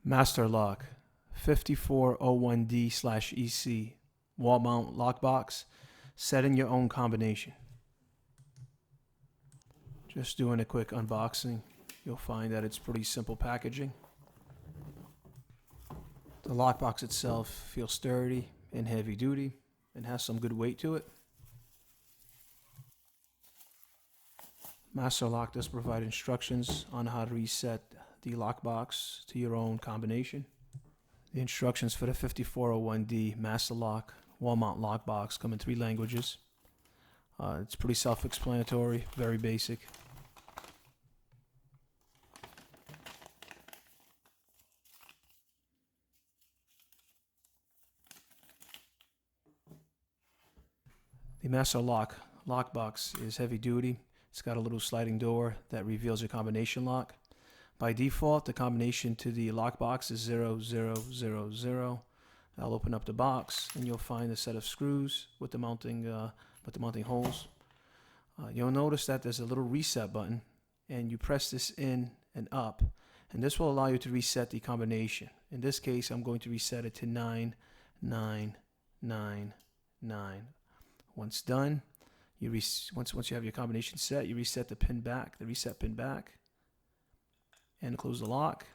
Master lock 5401D/EC wall mount lockbox. Set in your own combination. Just doing a quick unboxing. You'll find that it's pretty simple packaging. The lockbox itself feels sturdy and heavy duty and has some good weight to it. Master Lock does provide instructions on how to reset the lockbox to your own combination. The instructions for the 5401D Master Lock wall mount lockbox come in 3 languages. It's pretty self-explanatory, very basic. The Master Lock lockbox is heavy duty. It's got a little sliding door that reveals your combination lock. By default, the combination to the lockbox is 0000. I'll open up the box and you'll find a set of screws with the mounting holes. You'll notice that there's a little reset button, and you press this in and up, and this will allow you to reset the combination. In this case, I'm going to reset it to 9999. Once done, once you have your combination set, you reset the reset pin back, and close the lock.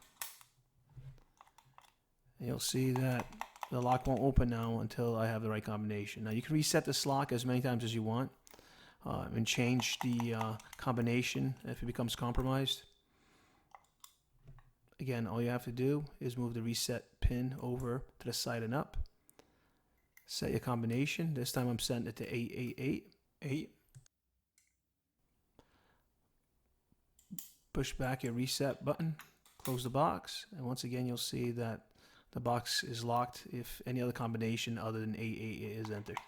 And you'll see that the lock won't open now until I have the right combination. Now you can reset this lock as many times as you want and change the combination if it becomes compromised. Again, all you have to do is move the reset pin over to the side and up. Set your combination. This time I'm setting it to 8888. Push back your reset button, close the box, and once again you'll see that the box is locked if any other combination other than 8888 is entered.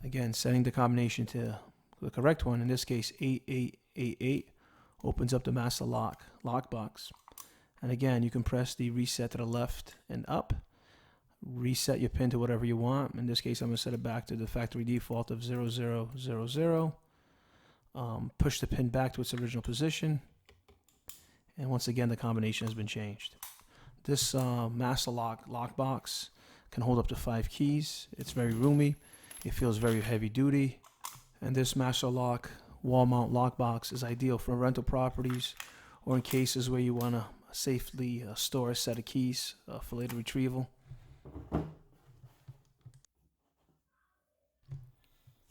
Again, setting the combination to the correct one, in this case 8888, opens up the Master Lock lockbox. And again, you can press the reset to the left and up. Reset your pin to whatever you want. In this case, I'm going to set it back to the factory default of 0000. Push the pin back to its original position. And once again, the combination has been changed. This Master Lock lockbox can hold up to 5 keys. It's very roomy. It feels very heavy duty. And this Master Lock wall mount lockbox is ideal for rental properties or in cases where you want to safely store a set of keys for later retrieval.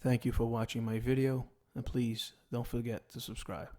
Thank you for watching my video, and please don't forget to subscribe.